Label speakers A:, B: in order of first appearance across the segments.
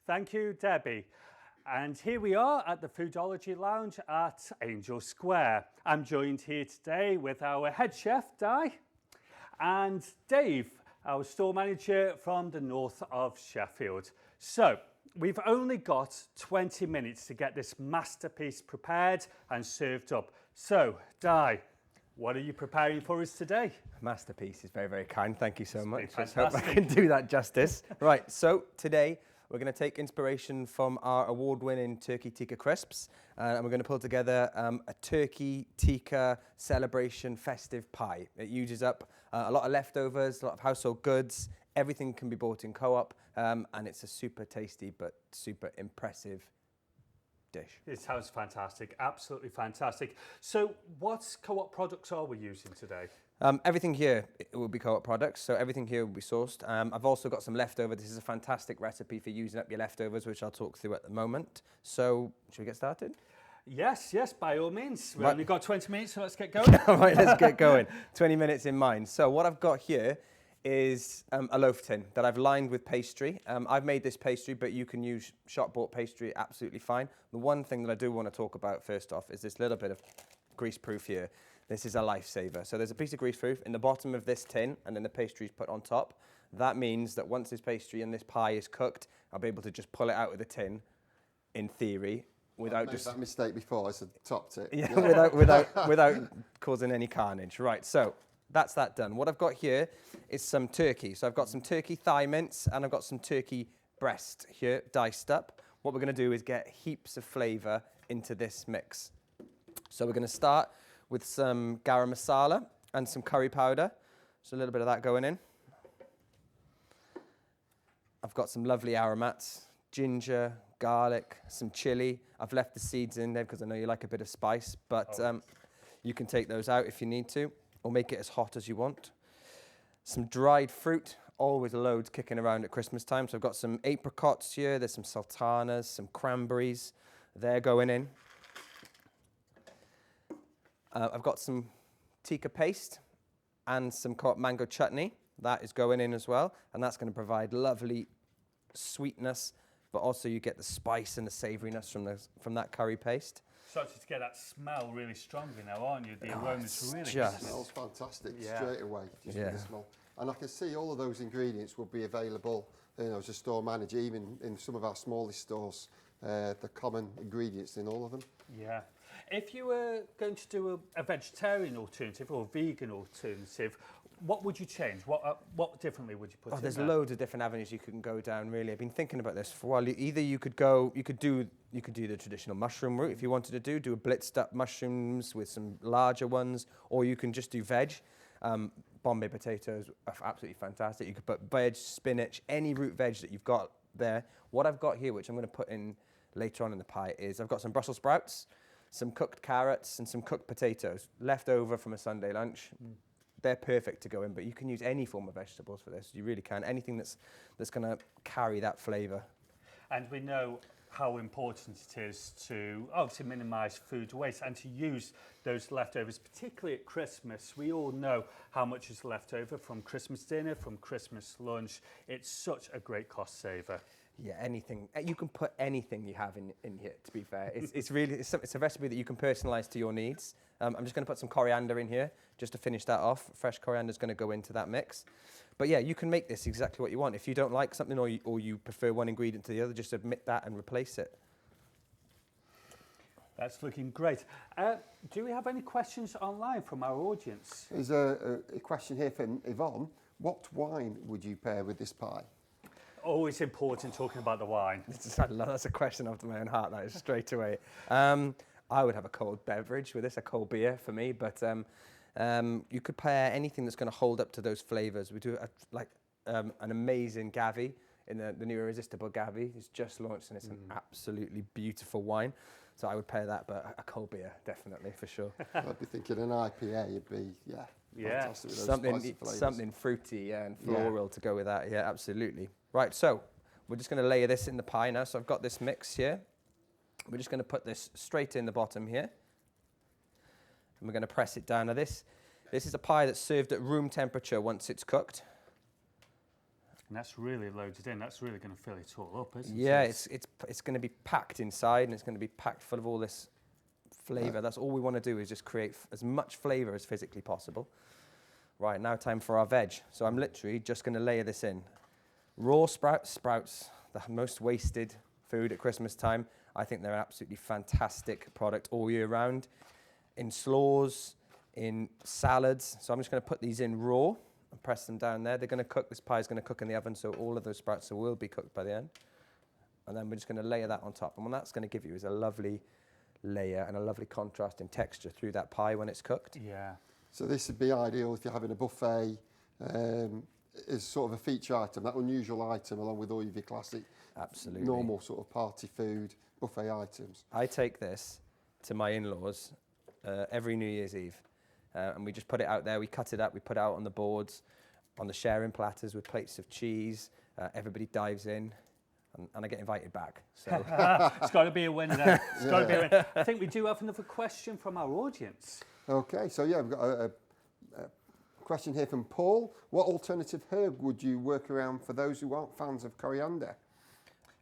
A: Thank you, Debbie. And here we are at the Foodology Lounge at Angel Square. I'm joined here today with our head chef, Di, and Dave, our store manager from the north of Sheffield. So, we've only got 20 minutes to get this masterpiece prepared and served up. So, Di, what are you preparing for us today?
B: Masterpiece is very, very kind. Thank you so much.
A: Fantastic.
B: Let's hope I can do that justice. Right, so today we're going to take inspiration from our award-winning turkey tikka crisps, and we're going to pull together a turkey tikka celebration festive pie. It uses up a lot of leftovers, a lot of household goods. Everything can be bought in Co-op, and it's a super tasty but super impressive dish.
A: It sounds fantastic, absolutely fantastic. So what Co-op products are we using today?
B: Everything here will be Co-op products, so everything here will be sourced. I've also got some leftover. This is a fantastic recipe for using up your leftovers, which I'll talk through at the moment. So, should we get started?
A: Yes, by all means. We've
B: Right.
A: only got 20 minutes, so let's get going.
B: All right, let's get going. 20 minutes in mind. So what I've got here is a loaf tin that I've lined with pastry. I've made this pastry, but you can use shop-bought pastry absolutely fine. The one thing that I do want to talk about first off is this little bit of grease-proof here. This is a lifesaver. So there's a piece of grease-proof in the bottom of this tin, and then the pastry is put on top. That means that once this pastry and this pie is cooked, I'll be able to just pull it out of the tin, in theory, without
C: I've made that mistake before. It's a top tip.
B: Yeah, without causing any carnage. Right, so that's that done. What I've got here is some turkey. So I've got some turkey thigh mince and I've got some turkey breast here diced up. What we're going to do is get heaps of flavour into this mix. So we're going to start with some garam masala and some curry powder. So a little bit of that going in. I've got some lovely aromats, ginger, garlic, some chili. I've left the seeds in there because I know you like a bit of spice, but you can take those out if you need to, or make it as hot as you want. Some dried fruit, always loads kicking around at Christmas time. So I've got some apricots here, there's some sultanas, some cranberries. They're going in. I've got some tikka paste and some Co-op mango chutney. That is going in as well, and that's going to provide lovely sweetness, but also you get the spice and the savouriness from that curry paste.
A: Starting to get that smell really strongly now, aren't you? The aroma's really
B: just-
A: good.
C: It smells fantastic
A: Yeah.
C: straight away, just
B: Yeah.
C: with the smell. And I can see all of those ingredients will be available, as a store manager, even in some of our smallest stores. The common ingredients in all of them.
A: Yeah. If you were going to do a vegetarian alternative or a vegan alternative, what would you change? What differently would you put in
B: There's
A: there?
B: loads of different avenues you can go down. Really, I've been thinking about this for a while. Either you could do the traditional mushroom route if you wanted to do a blitzed up mushrooms with some larger ones, or you can just do veg. Bombay potatoes are absolutely fantastic. You could put veg, spinach, any root veg that you've got there. What I've got here, which I'm going to put in later on in the pie, is I've got some Brussels sprouts, some cooked carrots, and some cooked potatoes left over from a Sunday lunch. They're perfect to go in, but you can use any form of vegetables for this. You really can. Anything that's going to carry that flavour.
A: And we know how important it is to obviously minimise food waste and to use those leftovers, particularly at Christmas. We all know how much is left over from Christmas dinner, from Christmas lunch. It's such a great cost saver.
B: Yeah, anything. You can put anything you have in here, to be fair. It's a recipe that you can personalise to your needs. I'm just going to put some coriander in here just to finish that off. Fresh coriander is going to go into that mix. But yeah, you can make this exactly what you want. If you don't like something or you prefer one ingredient to the other, just omit that and replace it.
A: That's looking great. Do we have any questions online from our audience?
C: There's a question here from Yvonne. What wine would you pair with this pie?
A: Always important talking about the wine.
B: That's a question after my own heart, that is, straight away. I would have a cold beverage with this, a cold beer for me, but you could pair anything that's going to hold up to those flavours. We do an amazing Gavi, in the new Irresistible Gavi. It's just launched and it's an absolutely beautiful wine. So I would pair that, but a cold beer, definitely, for sure.
C: I'd be thinking an IPA would be, fantastic with those spicy flavours.
B: Something fruity and floral to go with that, yeah, absolutely. Right, so we're just going to layer this in the pie now. So I've got this mix here. We're just going to put this straight in the bottom here. And we're going to press it down. Now this is a pie that's served at room temperature once it's cooked.
A: And that's really loaded in. That's really going to fill it all up, isn't it?
B: Yeah, it's going to be packed inside, and it's going to be packed full of all this flavour. That's all we want to do, is just create as much flavour as physically possible. Right, now time for our veg. So I'm literally just going to layer this in. Raw sprouts, the most wasted food at Christmas time. I think they're an absolutely fantastic product all year round. In slaws, in salads. So I'm just going to put these in raw and press them down there. They're going to cook. This pie is going to cook in the oven, so all of those sprouts will be cooked by the end. And then we're just going to layer that on top. And what that's going to give you is a lovely layer and a lovely contrast in texture through that pie when it's cooked.
A: Yeah.
C: So this would be ideal if you're having a buffet as sort of a feature item, that unusual item, along with all of your classic,
B: Absolutely.
C: normal sort of party food, buffet items.
B: I take this to my in-laws every New Year's Eve, and we just put it out there. We cut it up, we put it out on the boards, on the sharing platters with plates of cheese. Everybody dives in, and I get invited back. So
A: It's got to be a win then. It's got to be a win. I think we do have another question from our audience.
C: Okay, so yeah, we've got a question here from Paul. What alternative herb would you work around for those who aren't fans of coriander?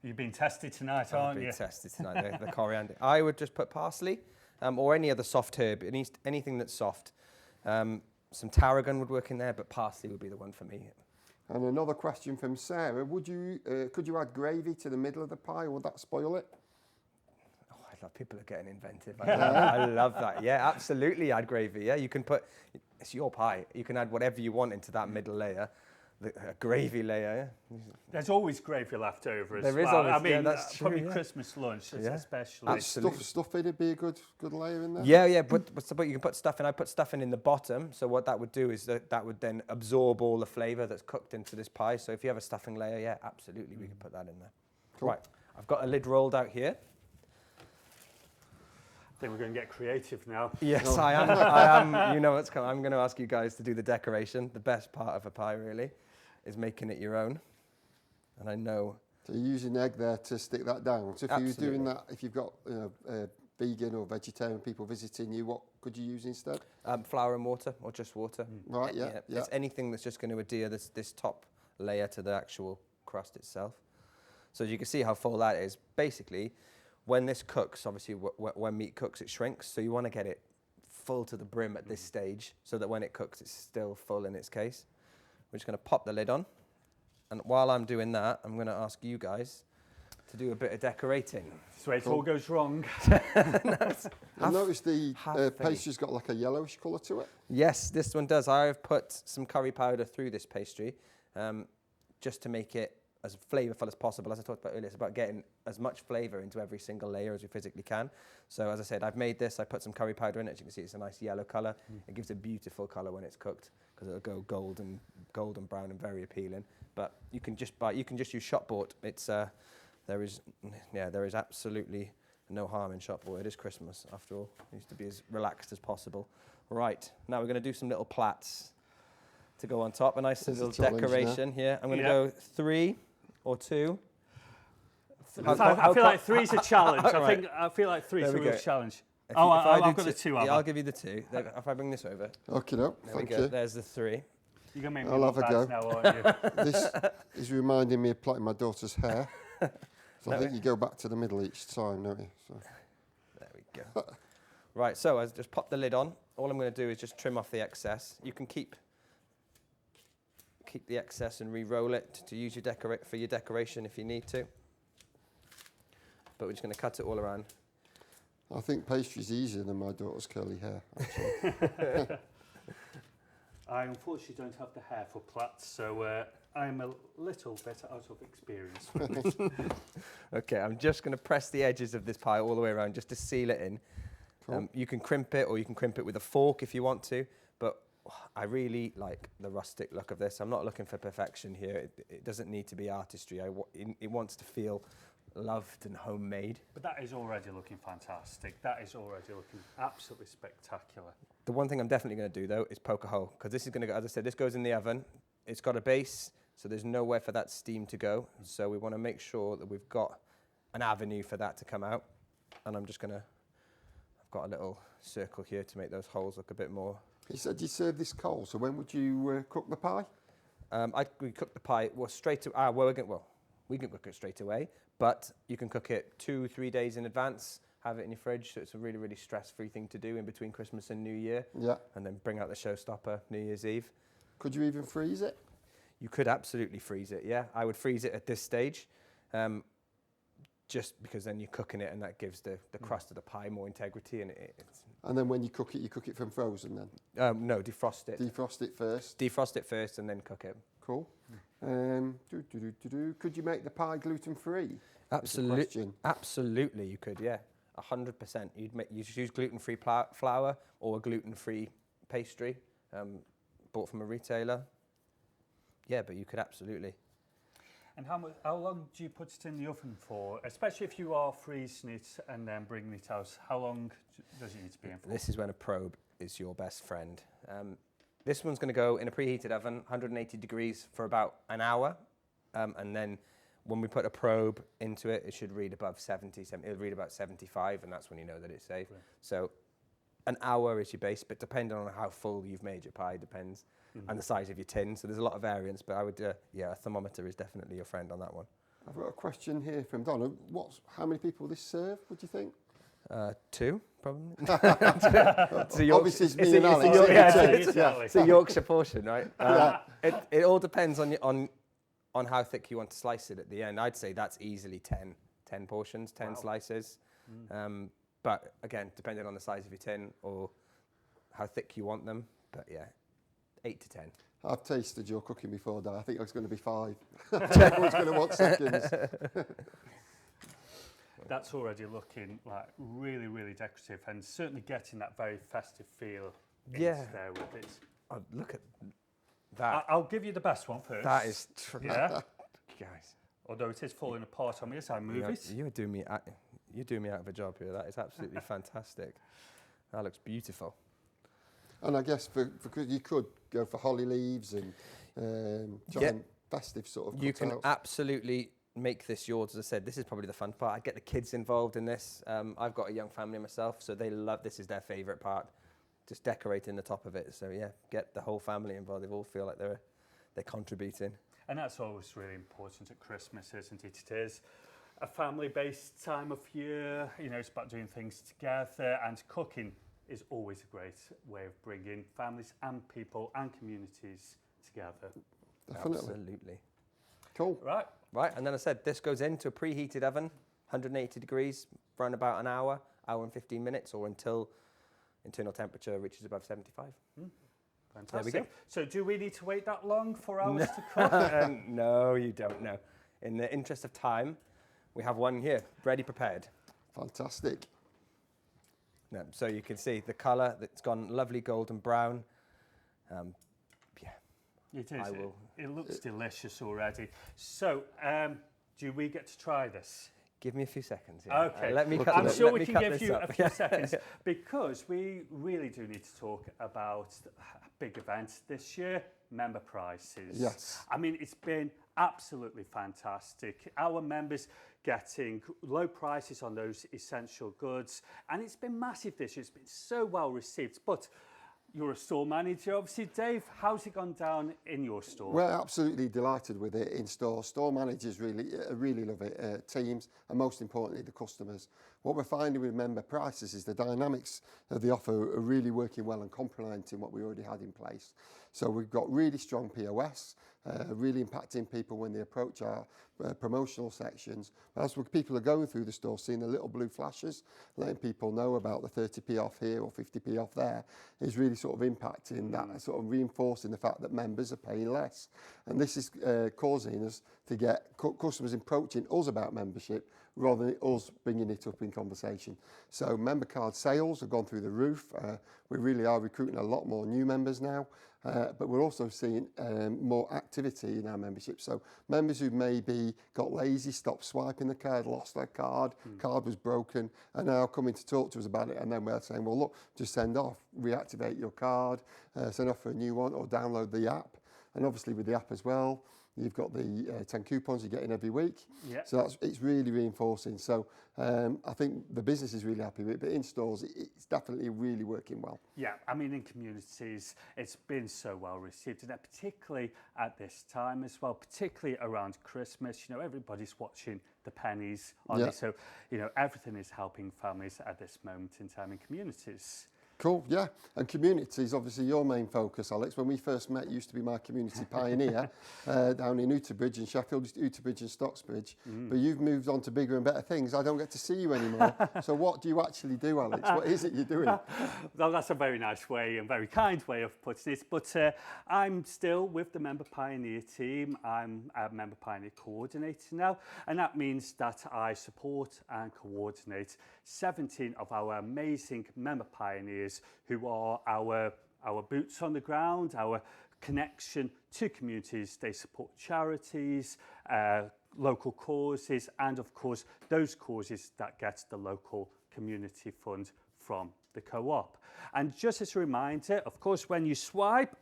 A: You've been tested tonight,
B: I'll
A: aren't
B: be
A: you?
B: tested tonight, the coriander. I would just put parsley or any other soft herb, anything that's soft. Some tarragon would work in there, but parsley would be the one for me.
C: And another question from Sarah. Could you add gravy to the middle of the pie, or would that spoil it?
B: Oh, I love people are getting inventive. I love that. Yeah, absolutely add gravy. Yeah, you can put, it's your pie. You can add whatever you want into that middle layer. A gravy layer. Yeah.
A: There's always gravy left over as
B: There
A: well.
B: is always,
A: I mean,
B: yeah, that's true,
A: probably
B: yeah.
A: Christmas lunch
B: Yeah.
A: especially.
B: Absolutely.
C: Stuff it'd be a good layer in there.
B: Yeah, but you can put stuffing. I put stuffing in the bottom. So what that would do is that would then absorb all the flavour that's cooked into this pie. So if you have a stuffing layer, yeah, absolutely, we can put that in there.
C: Cool.
B: Right, I've got a lid rolled out here.
A: I think we're going to get creative now.
B: Yes, I am. You know what's coming. I'm going to ask you guys to do the decoration. The best part of a pie, really, is making it your own. And I know.
C: So you're using egg there to stick that down. So if you were doing
B: Absolutely.
C: that, if you've got vegan or vegetarian people visiting you, what could you use instead?
B: Flour and water, or just water.
C: Right, yeah.
B: It's anything that's just going to adhere this top layer to the actual crust itself. So you can see how full that is. Basically, when this cooks, obviously when meat cooks, it shrinks. So you want to get it full to the brim at this stage, so that when it cooks, it's still full in its case. We're just going to pop the lid on. And while I'm doing that, I'm going to ask you guys to do a bit of decorating.
A: That's where it all goes wrong.
C: I noticed the pastry's got like a yellowish colour to it.
B: Yes, this one does. I've put some curry powder through this pastry just to make it as flavourful as possible. As I talked about earlier, it's about getting as much flavour into every single layer as we physically can. So as I said, I've made this. I put some curry powder in it. As you can see, it's a nice yellow colour. It gives a beautiful colour when it's cooked, because it'll go golden brown and very appealing. But you can just use shop bought. It's there is absolutely no harm in shop bought. It is Christmas after all. It needs to be as relaxed as possible. Right, now we're going to do some little plats to go on top. A nice little decoration here. I'm going to go 3 or 2.
A: I feel like 3's a challenge.
B: Right.
A: I feel like 3's a
B: There we
A: real
B: go.
A: challenge.
B: If
A: I've got the 2.
B: Yeah, I'll give you the 2. If I bring this over.
C: Okay, no,
B: There we
C: thank
B: go.
C: you.
B: There's the 3.
A: You're going to make me
C: I'll
A: look
C: have a
A: bad
C: go.
A: now, aren't you?
C: This is reminding me of plaiting my daughter's hair. So I
B: No.
C: think you go back to the middle each time, don't you? So.
B: There we go. Right, so I've just popped the lid on. All I'm going to do is just trim off the excess. You can keep the excess and re-roll it to use for your decoration if you need to. But we're just going to cut it all around.
C: I think pastry's easier than my daughter's curly hair, actually.
A: I unfortunately don't have the hair for plats, so I'm a little bit out of experience.
B: Okay, I'm just going to press the edges of this pie all the way around just to seal it in.
C: Cool.
B: You can crimp it, or you can crimp it with a fork if you want to, but I really like the rustic look of this. I'm not looking for perfection here. It doesn't need to be artistry. It wants to feel loved and homemade.
A: But that is already looking fantastic. That is already looking absolutely spectacular.
B: The one thing I'm definitely going to do, though, is poke a hole, because this is going to go, as I said, this goes in the oven. It's got a base, so there's nowhere for that steam to go. So we want to make sure that we've got an avenue for that to come out. And I'm just going to, I've got a little circle here to make those holes look a bit more.
C: You said you serve this cold, so when would you cook the pie?
B: We cook the pie straight to. We can cook it straight away, but you can cook it 2-3 days in advance. Have it in your fridge, so it's a really, really stress-free thing to do in between Christmas and New Year.
C: Yeah.
B: And then bring out the showstopper New Year's Eve.
C: Could you even freeze it?
B: You could absolutely freeze it. Yeah, I would freeze it at this stage. Just because then you're cooking it and that gives the crust of the pie more integrity.
C: And then when you cook it from frozen then?
B: No, defrost it.
C: Defrost it first?
B: Defrost it first and then cook it.
C: Cool. Could you make the pie gluten-free?
B: Absolutely you could, yeah. 100%. You should use gluten-free flour or a gluten-free pastry bought from a retailer. Yeah, but you could absolutely.
A: And how long do you put it in the oven for? Especially if you are freezing it and then bringing it out, how long does it need to be in for?
B: This is when a probe is your best friend. This one's going to go in a preheated oven, 180 degrees for about an hour. And then when we put a probe into it, it should read above 70. It'll read about 75, and that's when you know that it's safe. Right. So an hour is your base, but depending on how full you've made your pie, depends. And the size of your tin. So there's a lot of variance, but I would, a thermometer is definitely your friend on that one.
C: I've got a question here from Donna. How many people will this serve, would you think?
B: 2, probably.
C: Obviously, it's me and Alex.
B: It's a Yorkshire portion, right? It all depends on how thick you want to slice it at the end. I'd say that's easily 10 portions, 10 slices. But again, depending on the size of your tin or how thick you want them. But yeah, 8 to 10.
C: I've tasted your cooking before, Dad. I think it's going to be 5. Everyone's going to want seconds.
A: That's already looking like really, really decorative and certainly getting that very festive feel there with it.
B: Oh, look at that.
A: I'll give you the best one first.
B: That is
A: yeah.
B: Guys.
A: Although it is falling apart on me as I move it.
B: You're doing me out of a job here. That is absolutely fantastic. That looks beautiful.
C: And I guess you could go for holly leaves and festive sort of.
B: You can absolutely make this yours. As I said, this is probably the fun part. I get the kids involved in this. I've got a young family myself, so they love this. Is their favourite part, just decorating the top of it. So yeah, get the whole family involved. They all feel like they're contributing.
A: And that's always really important at Christmas, isn't it? It is a family-based time of year. You know, it's about doing things together, and cooking is always a great way of bringing families and people and communities together.
C: Definitely.
B: Absolutely.
C: Cool.
B: Right, and then I said this goes into a preheated oven, 180 degrees, for around about an hour and 15 minutes, or until internal temperature reaches above 75.
A: Fantastic.
B: There we go.
A: So do we need to wait that long for ours to cook?
B: No, you don't, no. In the interest of time, we have one here, ready prepared.
C: Fantastic.
B: No, so you can see the colour, it's gone lovely golden brown.
A: It is. It looks delicious already. So, do we get to try this?
B: Give me a few seconds. Yeah.
A: Okay.
B: Let me
A: I'm sure we can give you a few seconds because we really do need to talk about a big event this year, member prices.
C: Yes.
A: I mean, it's been absolutely fantastic. Our members getting low prices on those essential goods, and it's been massive this year. It's been so well received. But you're a store manager, obviously. Dave, how's it gone down in your store?
C: We're absolutely delighted with it in store. Store managers really love it, teams, and most importantly, the customers. What we're finding with member prices is the dynamics of the offer are really working well and complementing what we already had in place. So we've got really strong POS, really impacting people when they approach our promotional sections. But as people are going through the store, seeing the little blue flashes, letting people know about the 30p off here or 50p off there, is really sort of impacting that, sort of reinforcing the fact that members are paying less. And this is causing us to get customers approaching us about membership rather than us bringing it up in conversation. So member card sales have gone through the roof. We really are recruiting a lot more new members now, but we're also seeing more activity in our membership. So members who maybe got lazy, stopped swiping the card, lost their card, card was broken, are now coming to talk to us about it. And then we're saying, well, look, just send off, reactivate your card, send off for a new one, or download the app. And obviously with the app as well, You've got the 10 coupons you're getting every week.
A: Yeah.
C: So it's really reinforcing. So I think the business is really happy with it, but in stores, it's definitely really working well.
A: Yeah, I mean, in communities, it's been so well received, and particularly at this time as well, particularly around Christmas. You know, everybody's watching the pennies on it, so you know, everything is helping families at this moment in time in communities.
C: Cool, yeah. And community is obviously your main focus, Alex. When we first met, you used to be my community pioneer down in Uterbridge in Sheffield, Uterbridge and Stocksbridge. But you've moved on to bigger and better things. I don't get to see you anymore. So what do you actually do, Alex? What is it you're doing?
A: Well, that's a very nice way and very kind way of putting it. But I'm still with the Member Pioneer team. I'm a Member Pioneer coordinator now. And that means that I support and coordinate 17 of our amazing Member Pioneers who are our boots on the ground, our connection to communities. They support charities, local causes, and of course those causes that get the local community fund from the co-op. And just as a reminder, of course, when you swipe,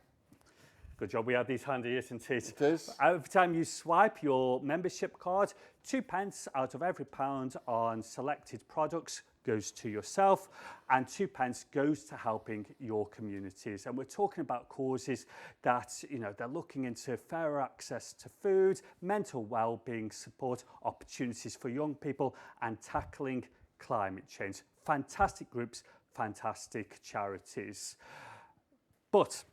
A: good job we have these handy, isn't it?
C: It is.
A: Every time you swipe your membership card, 2 pence out of every £1 on selected products goes to yourself, and 2 pence goes to helping your communities. And we're talking about causes that, you know, they're looking into fairer access to food, mental well-being support, opportunities for young people, and tackling climate change. Fantastic groups, fantastic charities. But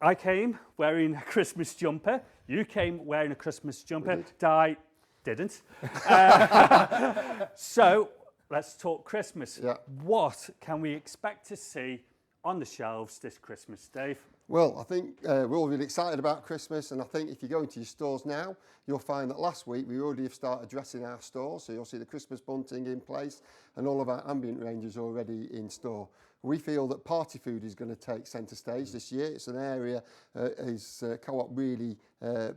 A: I came wearing a Christmas jumper. You came wearing a Christmas jumper. Di didn't. So let's talk Christmas.
C: Yeah.
A: What can we expect to see on the shelves this Christmas, Dave?
C: Well, I think we're all really excited about Christmas, and I think if you go into your stores now, you'll find that last week we already have started dressing our stores, so you'll see the Christmas bunting in place and all of our ambient ranges already in store. We feel that party food is going to take centre stage this year. It's an area Co-op really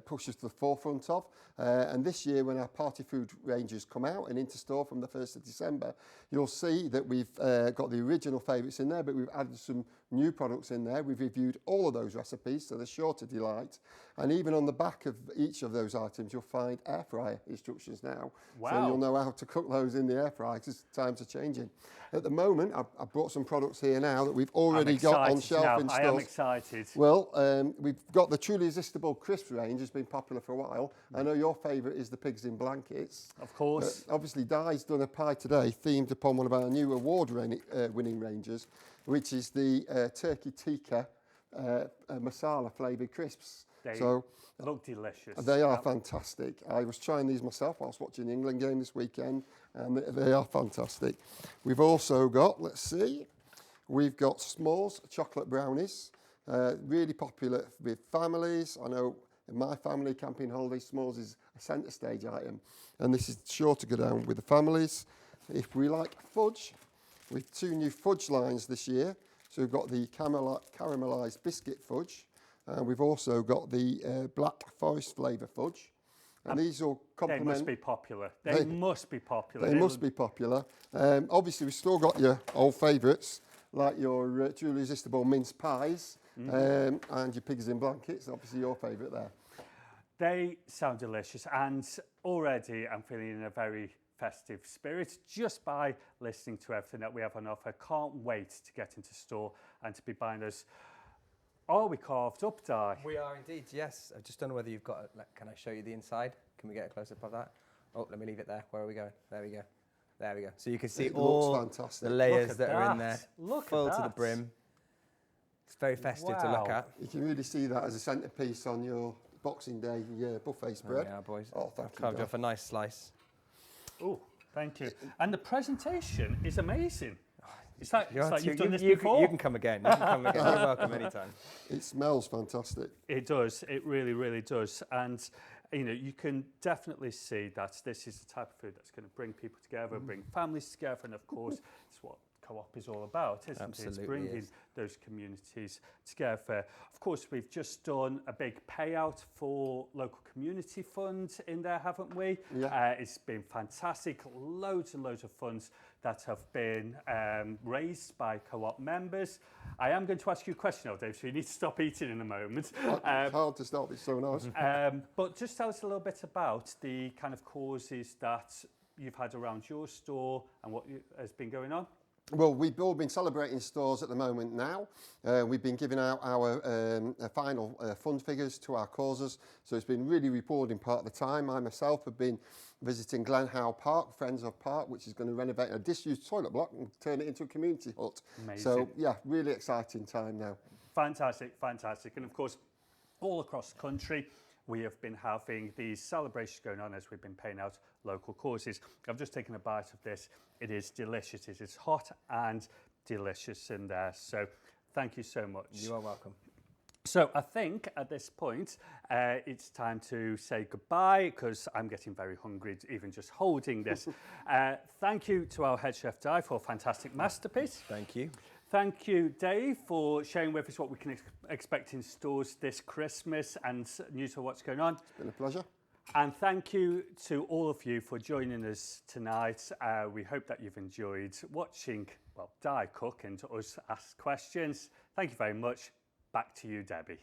C: pushes to the forefront of. And this year, when our party food ranges come out and into store from the 1st of December, you'll see that we've got the original favourites in there, but we've added some new products in there. We've reviewed all of those recipes, so they're sure to delight. And even on the back of each of those items, you'll find air fryer instructions now.
A: Wow.
C: So you'll know how to cook those in the air fryer because times are changing. At the moment, I've brought some products here now that we've already got on shelf in stores.
A: I am excited.
C: Well, we've got the truly irresistible crisp range, has been popular for a while. I know your favourite is the pigs in blankets.
A: Of course.
C: Obviously, Di's done a pie today themed upon one of our new award-winning ranges, which is the turkey tikka masala flavoured crisps.
A: They look delicious.
C: They are fantastic. I was trying these myself whilst watching the England game this weekend, and they are fantastic. We've also got, let's see, we've got s'mores chocolate brownies, really popular with families. I know in my family, camping holiday, s'mores is a centre stage item, and this is sure to go down with the families. If we like fudge, we've 2 new fudge lines this year. So we've got the caramelised biscuit fudge, and we've also got the black forest flavour fudge. And these all complement...
A: They must be popular. They must be popular.
C: They must be popular. Obviously, we've still got your old favourites, like your truly irresistible mince pies and your pigs in blankets, obviously your favourite there.
A: They sound delicious, and already I'm feeling in a very festive spirit just by listening to everything that we have on offer. Can't wait to get into store and to be buying those. Are we carved up, Di?
B: We are indeed, yes. I just don't know whether you've got can I show you the inside? Can we get a close-up of that? Oh, let me leave it there. Where are we going? There we go. There we go. So you can see all the layers that are in there, full to the brim. It's very festive to look at.
C: You can really see that as a centrepiece on your Boxing Day buffet spread.
B: There we are, boys.
C: Oh, thank you.
B: Carved off a nice slice.
A: Oh, thank you. And the presentation is amazing. It's like you've done this
B: you
A: before.
B: You can come again. You can come again. You're welcome anytime.
C: It smells fantastic.
A: It does. It really, really does. And you know, you can definitely see that this is the type of food that's going to bring people together, bring families together, and of course, it's what Co-op is all about, isn't it?
B: Absolutely
A: It's bringing
B: is.
A: those communities together. Of course, we've just done a big payout for local community fund in there, haven't we?
C: Yeah.
A: It's been fantastic. Loads and loads of funds that have been raised by Co-op members. I am going to ask you a question, Dave, so you need to stop eating in a moment.
C: It's hard to stop, it's so nice.
A: But just tell us a little bit about the kind of causes that you've had around your store and what has been going on.
C: Well, we've all been celebrating stores at the moment now. We've been giving out our final fund figures to our causes, so it's been really rewarding part of the time. I myself have been visiting Glenhowe Park, Friends of Park, which is going to renovate a disused toilet block and turn it into a community hut.
A: Amazing.
C: So, yeah, really exciting time now.
A: Fantastic, fantastic. And of course, all across the country, we have been having these celebrations going on as we've been paying out local causes. I've just taken a bite of this. It is delicious. It is hot and delicious in there. So thank you so much.
B: You are welcome.
A: So I think at this point, it's time to say goodbye because I'm getting very hungry even just holding this. Thank you to our head chef, Di, for a fantastic masterpiece.
B: Thank you.
A: Thank you, Dave, for sharing with us what we can expect in stores this Christmas and news of what's going on.
C: It's been a pleasure.
A: And thank you to all of you for joining us tonight. We hope that you've enjoyed watching, well, Di cook and us ask questions. Thank you very much. Back to you, Debbie.